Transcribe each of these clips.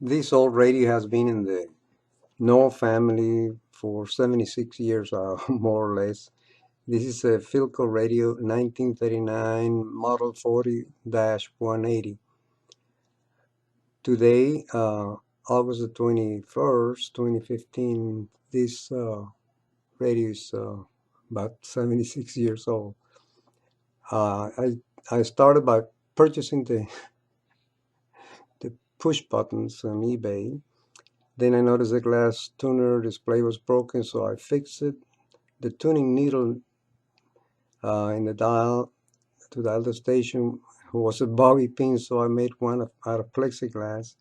This old radio has been in the Noel family for 76 years, more or less. This is a Philco Radio 1939 Model 40-180. Today, August the 21st, 2015, this radio is about 76 years old. I started by purchasing the push buttons on eBay. Then I noticed the glass tuner display was broken, so I fixed it. The tuning needle in the dial to dial the station was a bobby pin, so I made one out of plexiglass.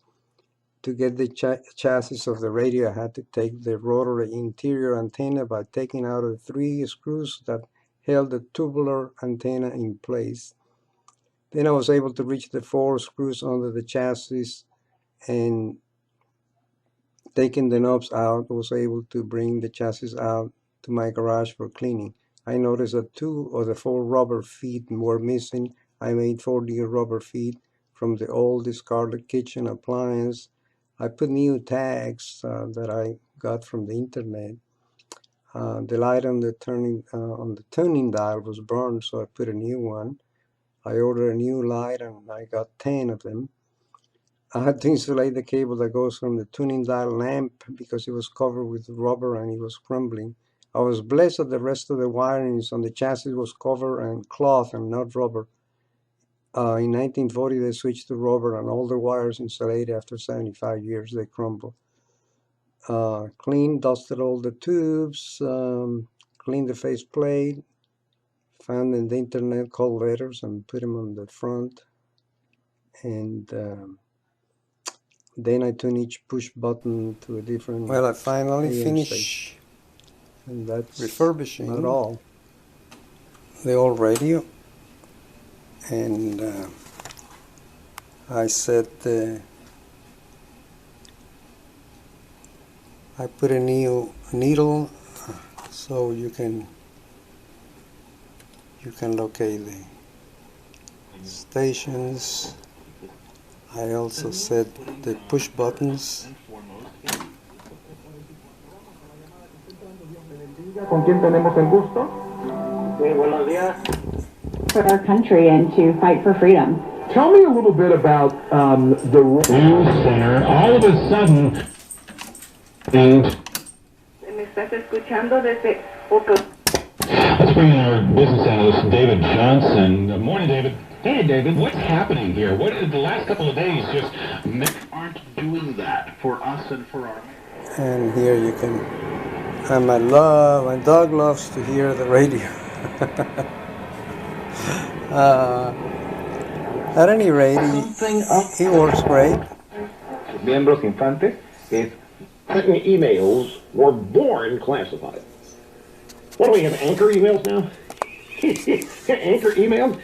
To get the chassis of the radio, I had to take the rotary interior antenna by taking out the 3 screws that held the tubular antenna in place. Then I was able to reach the 4 screws under the chassis, and taking the knobs out, I was able to bring the chassis out to my garage for cleaning. I noticed that 2 of the 4 rubber feet were missing. I made 4 new rubber feet from the old discarded kitchen appliance. I put new tags that I got from the internet. The light on the tuning dial was burned, so I put a new one. I ordered a new light, and I got 10 of them. I had to insulate the cable that goes from the tuning dial lamp because it was covered with rubber and it was crumbling. I was blessed that the rest of the wirings on the chassis was covered and cloth and not rubber. In 1940, they switched to rubber, and all the wires insulated. After 75 years, they crumbled. Cleaned, dusted all the tubes, cleaned the faceplate, found in the internet call letters and put them on the front. And then I tune each push button to a different. Well, I finally finished, and that's refurbishing. Not all. The old radio, and I set I put a new needle so you can locate the stations. I also set the push buttons. ¿Con quién tenemos el gusto? Buenos días. For our country and to fight for freedom. Tell me a little bit about the news center. All of a sudden, Me estás escuchando desde. Let's bring in our business analyst, David Johnson. Good morning, David. Hey, David. What's happening here? What the last couple of days just aren't doing that for us and for our. And here you can. And my dog loves to hear the radio. At any rate, he works great. Miembros infantes is certain emails were born classified. What do we have, anchor emails now? Anchor emails?